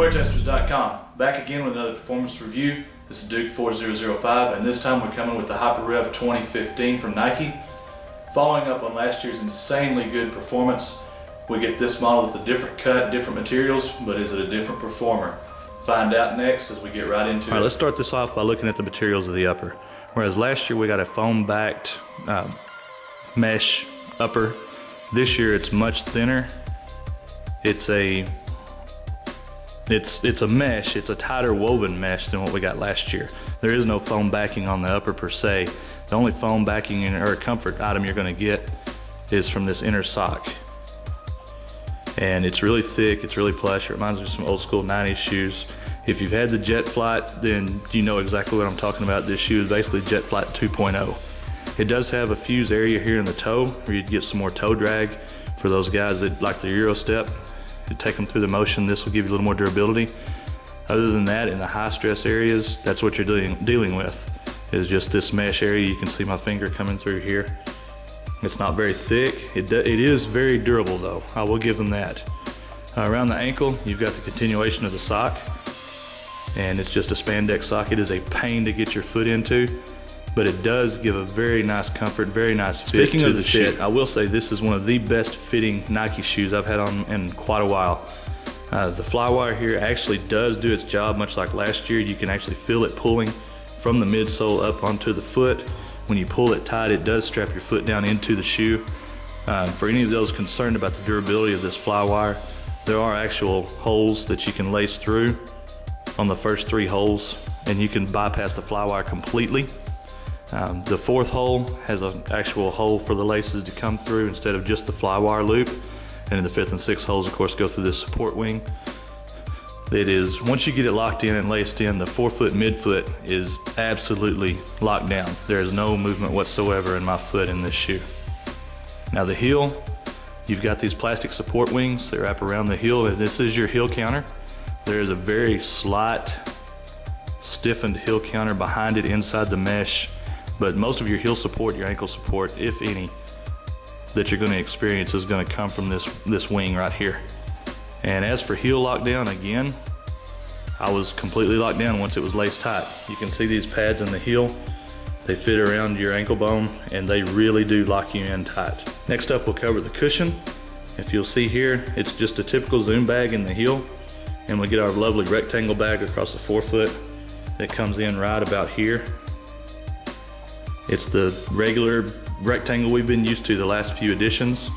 Weartesters.com, back again with another performance review. This is Duke 4005, and this time we're coming with the HyperRev 2015 from Nike. Following up on last year's insanely good performance, we get this model with a different cut, different materials, but is it a different performer? Find out next as we get right into it. All right, let's start this off by looking at the materials of the upper. Whereas last year we got a foam-backed mesh upper, this year it's much thinner. It's a mesh, it's a tighter woven mesh than what we got last year. There is no foam backing on the upper per se. The only foam backing or comfort item you're going to get is from this inner sock. And it's really thick, it's really plush. It reminds me of some old school 90s shoes. If you've had the Jet Flight, then you know exactly what I'm talking about. This shoe is basically Jet Flight 2.0. It does have a fuse area here in the toe where you'd get some more toe drag. For those guys that like the Euro step, you take them through the motion, this will give you a little more durability. Other than that, in the high stress areas, that's what you're dealing with, is just this mesh area. You can see my finger coming through here. It's not very thick. It is very durable though, I will give them that. Around the ankle, you've got the continuation of the sock, and it's just a spandex sock. It is a pain to get your foot into, but it does give a very nice comfort, very nice fit. Speaking of the fit, I will say this is one of the best fitting Nike shoes I've had on in quite a while. The flywire here actually does do its job, much like last year. You can actually feel it pulling from the midsole up onto the foot. When you pull it tight, it does strap your foot down into the shoe. For any of those concerned about the durability of this flywire, there are actual holes that you can lace through on the first 3 holes, and you can bypass the flywire completely. The 4th hole has an actual hole for the laces to come through instead of just the flywire loop. And in the 5th and 6th holes, of course, go through this support wing. It is, once you get it locked in and laced in, the forefoot midfoot is absolutely locked down. There is no movement whatsoever in my foot in this shoe. Now the heel, you've got these plastic support wings that wrap around the heel, and this is your heel counter. There is a very slight, stiffened heel counter behind it inside the mesh, but most of your heel support, your ankle support, if any, that you're going to experience is going to come from this wing right here. And as for heel lockdown, again, I was completely locked down once it was laced tight. You can see these pads in the heel. They fit around your ankle bone, and they really do lock you in tight. Next up, we'll cover the cushion. If you'll see here, it's just a typical Zoom bag in the heel, and we get our lovely rectangle bag across the forefoot that comes in right about here. It's the regular rectangle we've been used to the last few editions.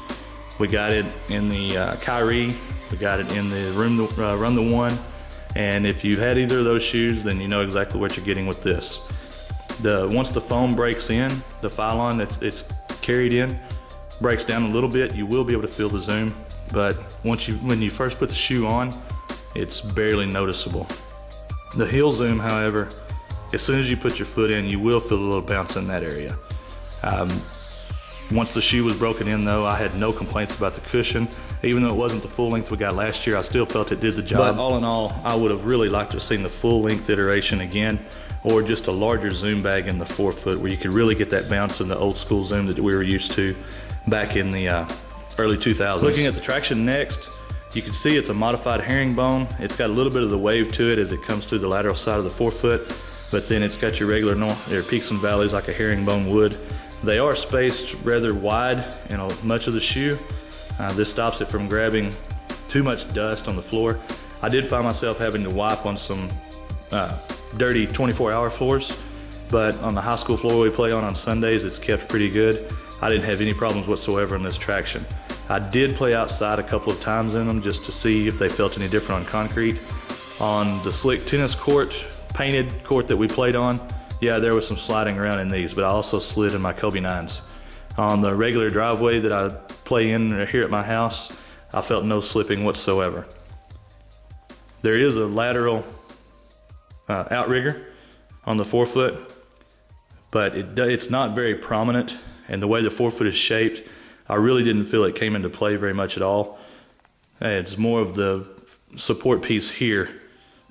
We got it in the Kyrie, we got it in the Run the One, and if you had either of those shoes, then you know exactly what you're getting with this. Once the foam breaks in, the Phylon it's carried in breaks down a little bit, you will be able to feel the zoom, but when you first put the shoe on, it's barely noticeable. The heel zoom, however, as soon as you put your foot in, you will feel a little bounce in that area. Once the shoe was broken in though, I had no complaints about the cushion. Even though it wasn't the full length we got last year, I still felt it did the job. But all in all, I would have really liked to have seen the full length iteration again, or just a larger zoom bag in the forefoot where you could really get that bounce in the old school zoom that we were used to back in the early 2000s. Looking at the traction next, you can see it's a modified herringbone. It's got a little bit of the wave to it as it comes through the lateral side of the forefoot, but then it's got your regular peaks and valleys like a herringbone would. They are spaced rather wide in much of the shoe. This stops it from grabbing too much dust on the floor. I did find myself having to wipe on some dirty 24-hour floors, but on the high school floor we play on Sundays, it's kept pretty good. I didn't have any problems whatsoever in this traction. I did play outside a couple of times in them just to see if they felt any different on concrete. On the slick tennis court, painted court that we played on, yeah, there was some sliding around in these, but I also slid in my Kobe 9s. On the regular driveway that I play in here at my house, I felt no slipping whatsoever. There is a lateral outrigger on the forefoot, but it's not very prominent, and the way the forefoot is shaped, I really didn't feel it came into play very much at all. It's more of the support piece here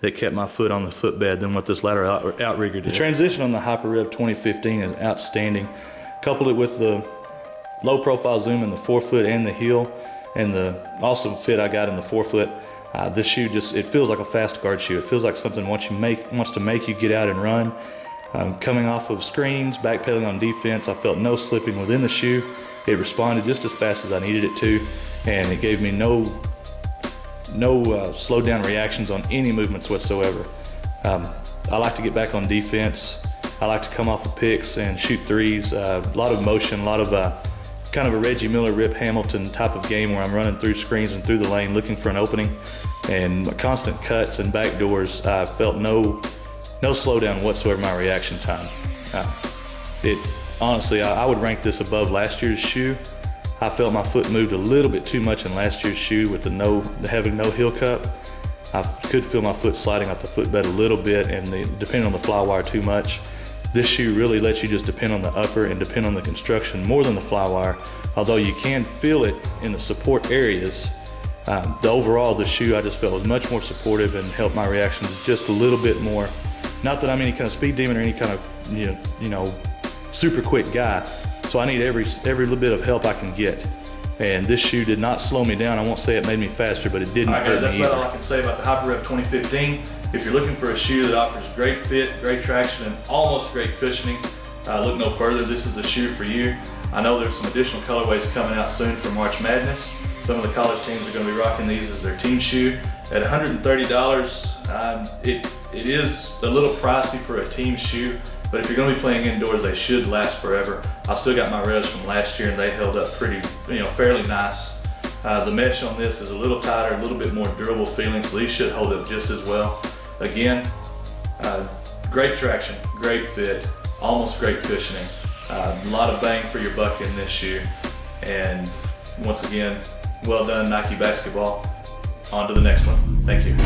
that kept my foot on the footbed than what this lateral outrigger did. The transition on the HyperRev 2015 is outstanding. Coupled it with the low profile zoom in the forefoot and the heel, and the awesome fit I got in the forefoot. This shoe it feels like a fast guard shoe. It feels like something wants to make you get out and run. Coming off of screens, backpedaling on defense, I felt no slipping within the shoe. It responded just as fast as I needed it to, and it gave me no slowed down reactions on any movements whatsoever. I like to get back on defense. I like to come off of picks and shoot threes. A lot of motion, a lot of kind of a Reggie Miller, Rip Hamilton type of game where I'm running through screens and through the lane looking for an opening, and constant cuts and back doors. I felt no slowdown whatsoever in my reaction time. Honestly, I would rank this above last year's shoe. I felt my foot moved a little bit too much in last year's shoe with having no heel cup. I could feel my foot sliding off the footbed a little bit, and depending on the fly wire too much. This shoe really lets you just depend on the upper and depend on the construction more than the fly wire, although you can feel it in the support areas. The shoe I just felt was much more supportive and helped my reactions just a little bit more. Not that I'm any kind of speed demon or any kind of super quick guy, so I need every little bit of help I can get. And this shoe did not slow me down. I won't say it made me faster, but it didn't hurt me either. That's about all I can say about the HyperRev 2015. If you're looking for a shoe that offers great fit, great traction, and almost great cushioning, look no further. This is the shoe for you. I know there's some additional colorways coming out soon for March Madness. Some of the college teams are going to be rocking these as their team shoe. At $130, it is a little pricey for a team shoe, but if you're going to be playing indoors, they should last forever. I've still got my revs from last year, and they held up fairly nice. The mesh on this is a little tighter, a little bit more durable feeling, so these should hold up just as well. Again, great traction, great fit, almost great cushioning. A lot of bang for your buck in this shoe. And once again, well done, Nike basketball. On to the next one. Thank you.